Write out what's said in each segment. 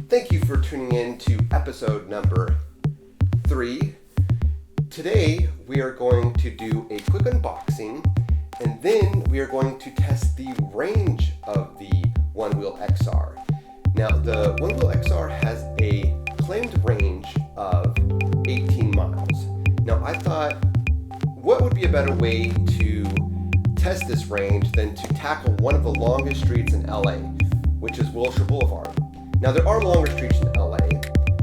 Thank you for tuning in to episode number 3. Today we are going to do a quick unboxing and then we are going to test the range of the OneWheel XR. Now the OneWheel XR has a claimed range of 18 miles. Now I thought, what would be a better way to test this range than to tackle one of the longest streets in LA, which is Wilshire Blvd. Now there are longer streets in LA,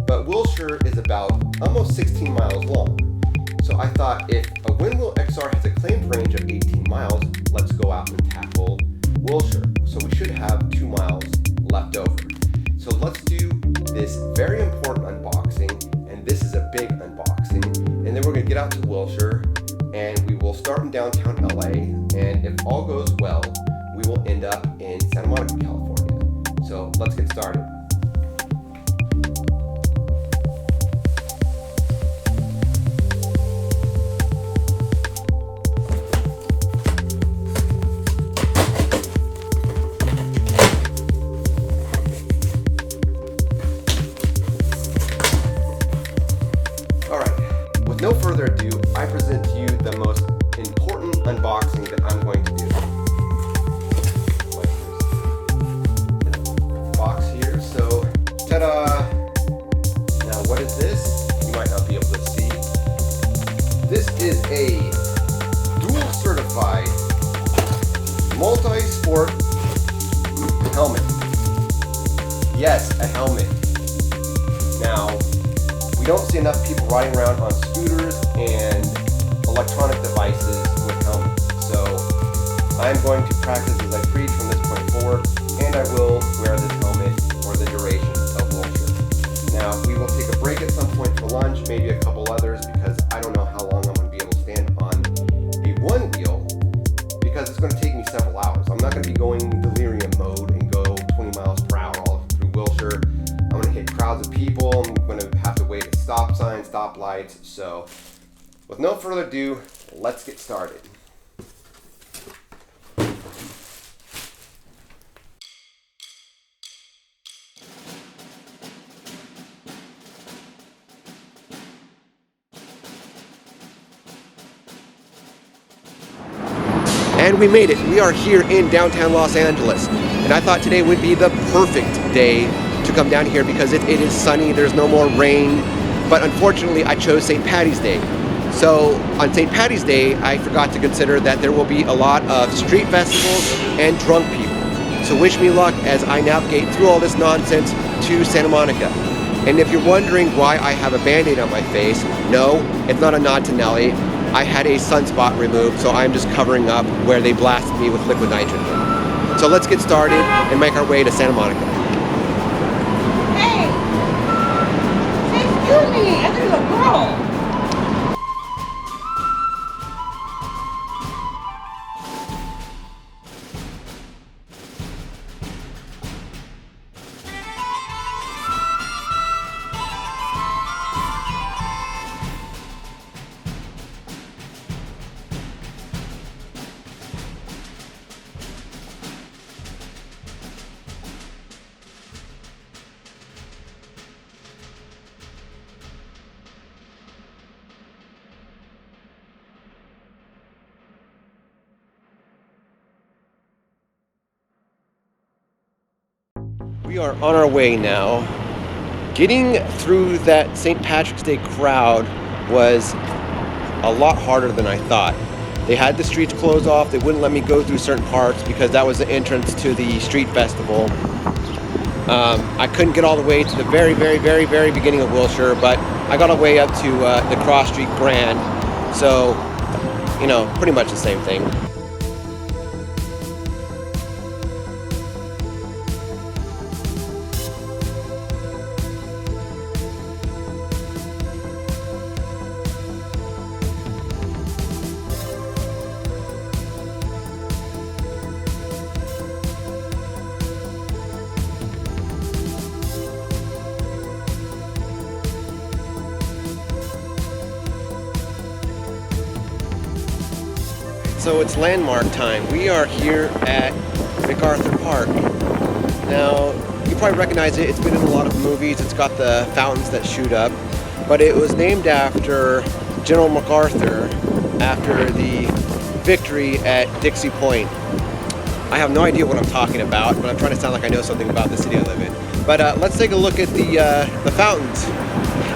but Wilshire is about almost 16 miles long. So I thought, if a OneWheel XR has a claimed range of 18 miles, let's go out and tackle Wilshire. So we should have 2 miles left over. So let's do this very important unboxing, and this is a big unboxing. And then we're gonna get out to Wilshire, and we will start in downtown LA, and if all goes well, we will end up in Santa Monica, California. So let's get started. No further ado, I present to you the most important unboxing that I'm going to do. Box here, so ta-da! Now what is this? You might not be able to see. This is a dual certified multi-sport helmet. Yes, a helmet. Now, we don't see enough people riding around on scooters and electronic devices with helmets. So I'm going to practice as I preach from this point forward, and I will wear this helmet for the duration of Wilshire. Now we will take a break at some point for lunch, maybe a couple others, because I don't know how long I'm going to be able to stand on a one wheel, because it's going to take me several hours. I'm not going to be going delirium mode and go 20 miles per hour all through Wilshire. I'm going to hit crowds of people. I'm going to have to wait at stop signs, stop lights. So with no further ado, let's get started. And we made it. We are here in downtown Los Angeles. And I thought today would be the perfect day to come down here because it is sunny, there's no more rain, but unfortunately I chose St. Paddy's Day. So on St. Paddy's Day, I forgot to consider that there will be a lot of street festivals and drunk people. So wish me luck as I navigate through all this nonsense to Santa Monica. And if you're wondering why I have a band-aid on my face, no, it's not a nod to Nelly. I had a sunspot removed, so I'm just covering up where they blasted me with liquid nitrogen. So let's get started and make our way to Santa Monica. Excuse me, I think it's a girl. We are on our way now. Getting through that St. Patrick's Day crowd was a lot harder than I thought. They had the streets closed off. They wouldn't let me go through certain parts because that was the entrance to the street festival. I couldn't get all the way to the very beginning of Wilshire, but I got all the way up to the Cross Street Grand. So, you know, pretty much the same thing. So it's landmark time. We are here at MacArthur Park. Now, You probably recognize it. It's been in a lot of movies. It's got the fountains that shoot up. But it was named after General MacArthur after the victory at Dixie Point. I have no idea what I'm talking about, but I'm trying to sound like I know something about the city I live in. But let's take a look at the fountains.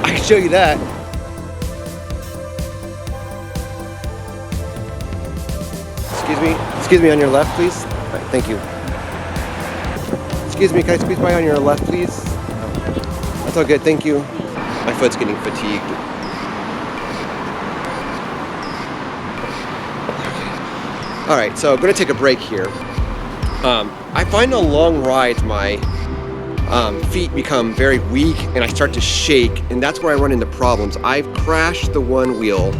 I can show you that. Excuse me on your left, please. All right, thank you. Excuse me, can I squeeze by on your left, please? That's all good, thank you. My foot's getting fatigued. All right, so I'm gonna take a break here. I find on long rides my feet become very weak and I start to shake, and that's where I run into problems. I've crashed the OneWheel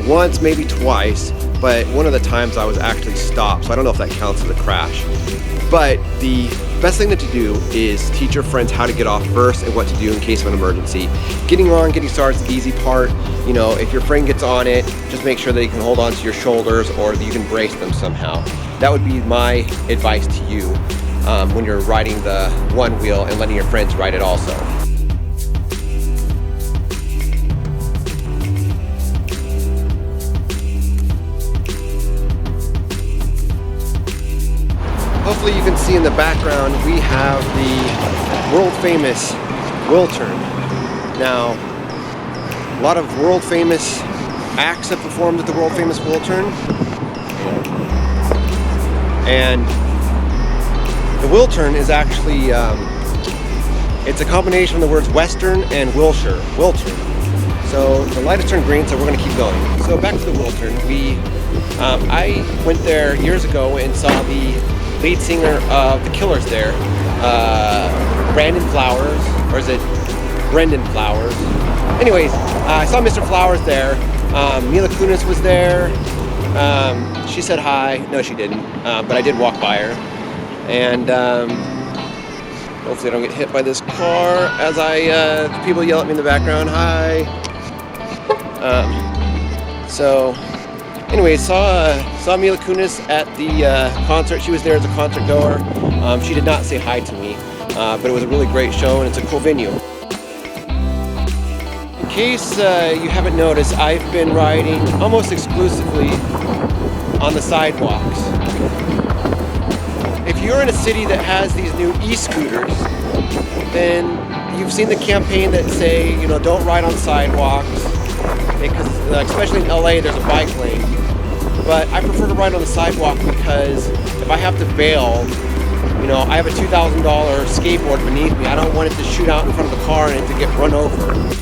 once, maybe twice, but one of the times I was actually stopped, so I don't know if that counts as a crash. But the best thing to do is teach your friends how to get off first and what to do in case of an emergency. Getting on, getting started is the easy part. You know, if your friend gets on it, just make sure that you can hold on to your shoulders or that you can brace them somehow. That would be my advice to you when you're riding the OneWheel and letting your friends ride it also. Hopefully you can see in the background we have the world famous Wilshire. Now, a lot of world famous acts have performed at the world famous Wilshire. And the Wilshire is actually, it's a combination of the words Western and Wilshire. So the light has turned green, so we're going to keep going. So back to the Wilshire. I went there years ago and saw the lead singer of the Killers there, Brendan Flowers. Anyways, I saw Mr. Flowers there. Mila Kunis was there. She said hi. No, she didn't, but I did walk by her. And hopefully I don't get hit by this car as the people yell at me in the background, hi. Anyways, saw Mila Kunis at the concert. She was there as a concert goer. She did not say hi to me, but it was a really great show and it's a cool venue. In case you haven't noticed, I've been riding almost exclusively on the sidewalks. If you're in a city that has these new e-scooters, then you've seen the campaign that say, you know, don't ride on sidewalks, because especially in LA there's a bike lane. But I prefer to ride on the sidewalk because if I have to bail, you know, I have a $2,000 skateboard beneath me. I don't want it to shoot out in front of the car and it to get run over.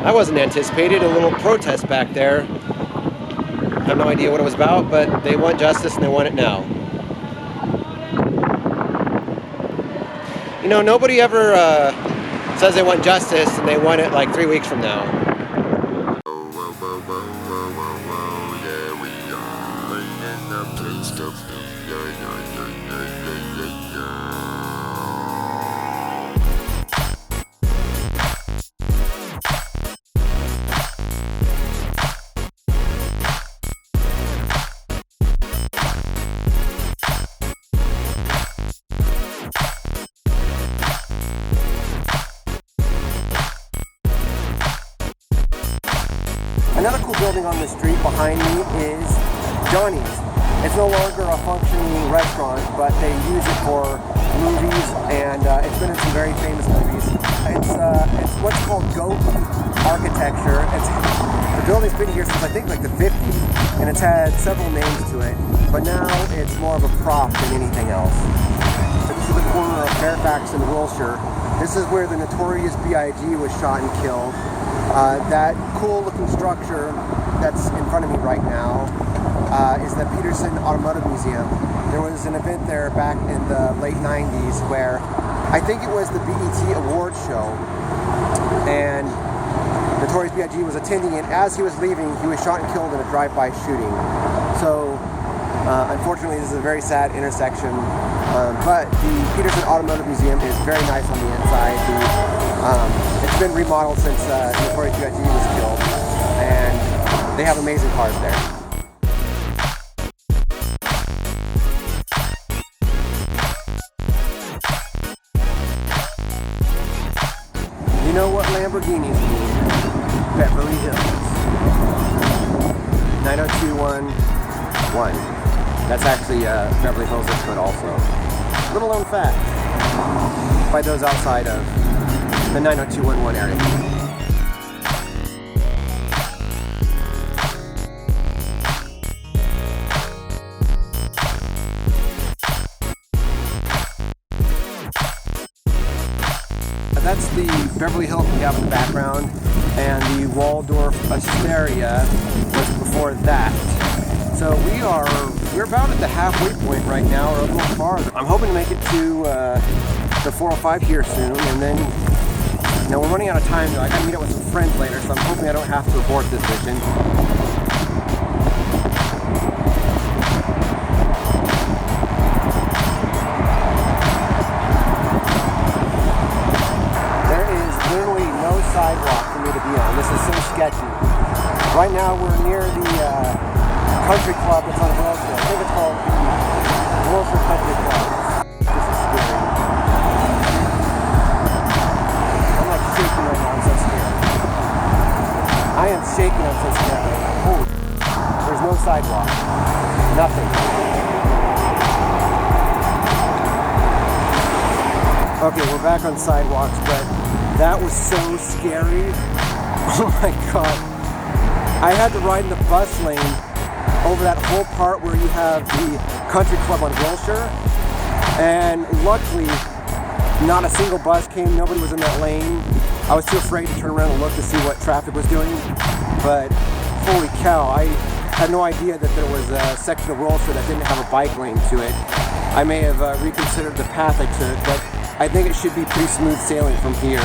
I wasn't anticipated, a little protest back there. I have no idea what it was about, but they want justice and they want it now. You know, nobody ever says they want justice and they want it like 3 weeks from now. Another cool building on the street behind me is Johnny's. It's no longer a functioning restaurant, but they use it for movies, and it's been in some very famous movies. It's what's called goat architecture. The building's been here since I think like the 50s, and it's had several names to it. but now it's more of a prop than anything else. So this is the corner of Fairfax and Wilshire. This is where the notorious B.I.G. was shot and killed. That cool looking structure that's in front of me right now is the Peterson Automotive Museum. There was an event there back in the late 90s where I think it was the BET Awards show, and Notorious B.I.G. was attending, and as he was leaving, he was shot and killed in a drive-by shooting. So, unfortunately, this is a very sad intersection, but the Peterson Automotive Museum is very nice on the inside. It's been remodeled since Notorious B.I.G. was killed, and they have amazing cars there. You know what Lamborghinis mean? Beverly Hills. 90211. That's actually Beverly Hills zip code also. Little known fact by those outside of the 90211 area. That's the Beverly Hills we have in the background, and the Waldorf Astoria was before that. So we're about at the halfway point right now, or a little farther. I'm hoping to make it to the 405 here soon, and then, you know, we're running out of time though. I gotta meet up with some friends later, so I'm hoping I don't have to abort this mission. Sidewalk for me to be on. This is so sketchy. Right now we're near the country club that's on Wilshire. I think it's called the Wilshire Country Club. This is scary. I'm like shaking right now. I'm so scared. I am shaking. I'm so scared. Oh, there's no sidewalk. Nothing. Okay, we're back on sidewalks, but that was so scary. Oh my god. I had to ride in the bus lane over that whole part where you have the country club on Wilshire. And luckily, not a single bus came. Nobody was in that lane. I was too afraid to turn around and look to see what traffic was doing. But holy cow, I had no idea that there was a section of Wilshire that didn't have a bike lane to it. I may have reconsidered the path I took, but I think it should be pretty smooth sailing from here,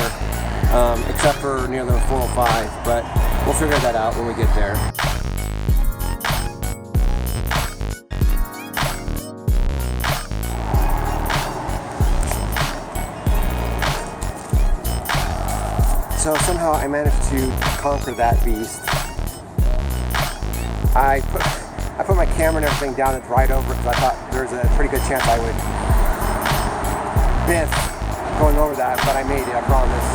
except for near the 405, but we'll figure that out when we get there. So somehow I managed to conquer that beast. I put my camera and everything down and right over it because I thought there was a pretty good chance I would miss going over that, but I made it, I promise.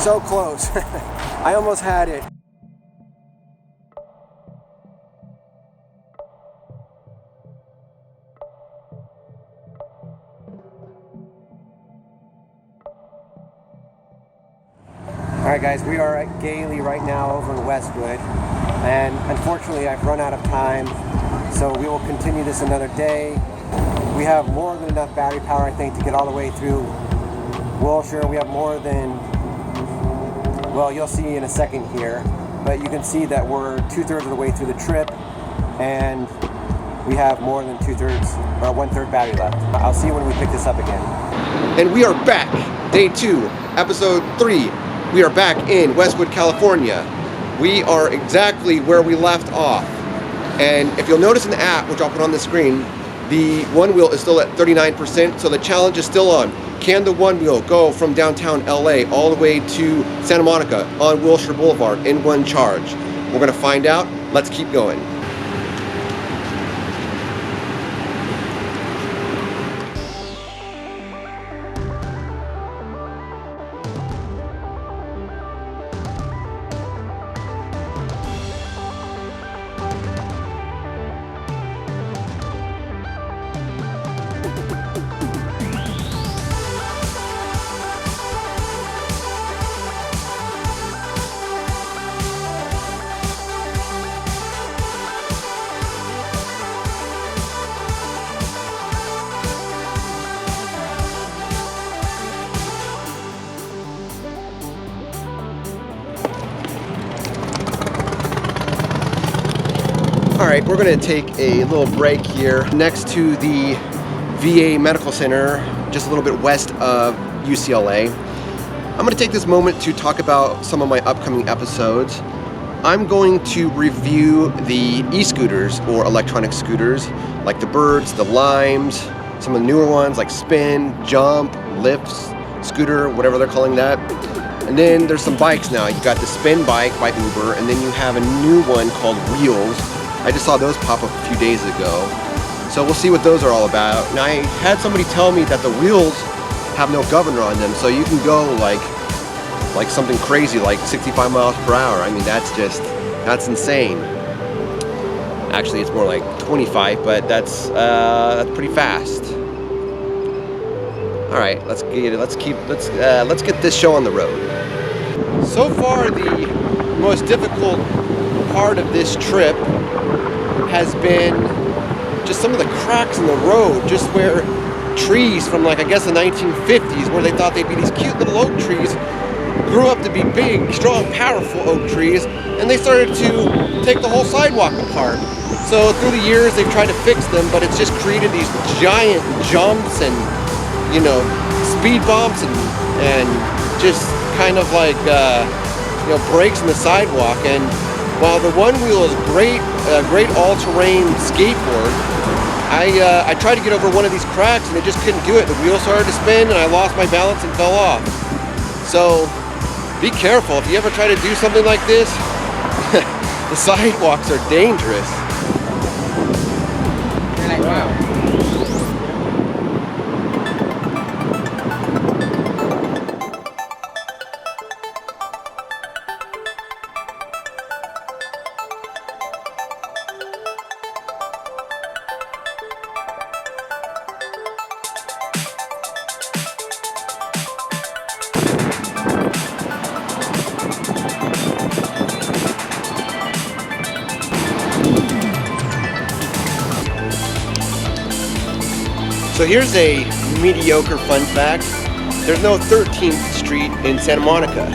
So close. I almost had it. Alright guys, we are at Gailey right now over in Westwood, and unfortunately I've run out of time, so we will continue this another day. We have more than enough battery power, I think, to get all the way through Wilshire. We have more than, well, you'll see in a second here, but you can see that we're 2/3 of the way through the trip, and we have more than 1/3 battery left. I'll see you when we pick this up again. And we are back, day 2, episode 3. We are back in Westwood, California. We are exactly where we left off. And if you'll notice in the app, which I'll put on the screen, the OneWheel is still at 39%, so the challenge is still on. Can the OneWheel go from downtown LA all the way to Santa Monica on Wilshire Boulevard in one charge? We're gonna find out. Let's keep going. All right, we're gonna take a little break here next to the VA Medical Center, just a little bit west of UCLA. I'm gonna take this moment to talk about some of my upcoming episodes. I'm going to review the e-scooters or electronic scooters, like the Birds, the Limes, some of the newer ones like Spin, Jump, Lifts, Scooter, whatever they're calling that. And then there's some bikes now. You got the Spin bike by Uber, and then you have a new one called Wheels. I just saw those pop up a few days ago. So we'll see what those are all about. And I had somebody tell me that the wheels have no governor on them, so you can go like something crazy, like 65 miles per hour. I mean, that's insane. Actually, it's more like 25, but that's pretty fast. All right, let's get this show on the road. So far, the most difficult part of this trip has been just some of the cracks in the road, just where trees from, like, I guess the 1950s, where they thought they'd be these cute little oak trees, grew up to be big, strong, powerful oak trees, and they started to take the whole sidewalk apart. So through the years, they've tried to fix them, but it's just created these giant jumps and, you know, speed bumps and just kind of like, you know, breaks in the sidewalk. And while the OneWheel is great, great all-terrain skateboard, I tried to get over one of these cracks and I just couldn't do it. The wheel started to spin and I lost my balance and fell off. So be careful if you ever try to do something like this. The sidewalks are dangerous. Wow. So here's a mediocre fun fact. There's no 13th Street in Santa Monica.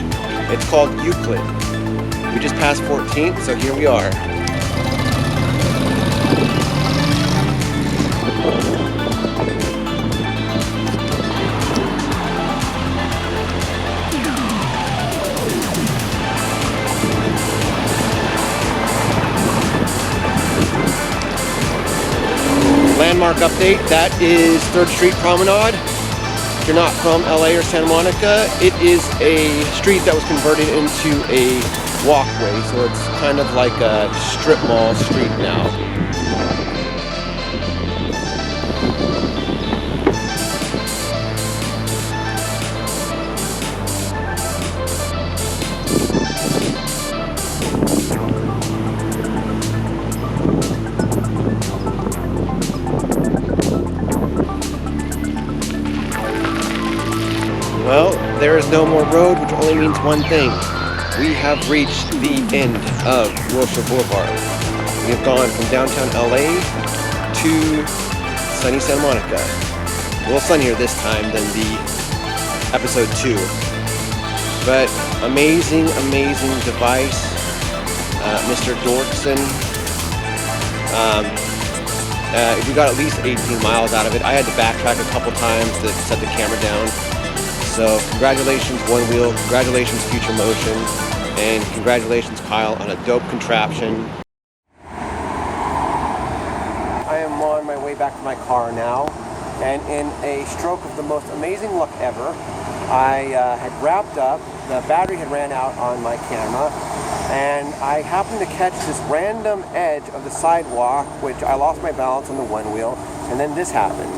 It's called Euclid. We just passed 14th, so here we are. Landmark update, that is 3rd Street Promenade. If you're not from LA or Santa Monica, it is a street that was converted into a walkway, so it's kind of like a strip mall street now. Well, there is no more road, which only means one thing. We have reached the end of Wilshire Blvd. We have gone from downtown LA to sunny Santa Monica. A little sunnier this time than the episode 2. But amazing, amazing device. Mr. Dorkson. We got at least 18 miles out of it. I had to backtrack a couple times to set the camera down. So congratulations OneWheel, congratulations Future Motion, and congratulations Kyle on a dope contraption. I am on my way back to my car now, and in a stroke of the most amazing luck ever, I had wrapped up, the battery had ran out on my camera, and I happened to catch this random edge of the sidewalk, which I lost my balance on the OneWheel, and then this happened.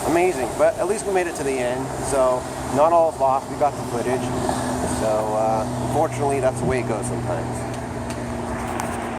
Amazing, but at least we made it to the end, so not all is lost. We got the footage, so unfortunately that's the way it goes sometimes.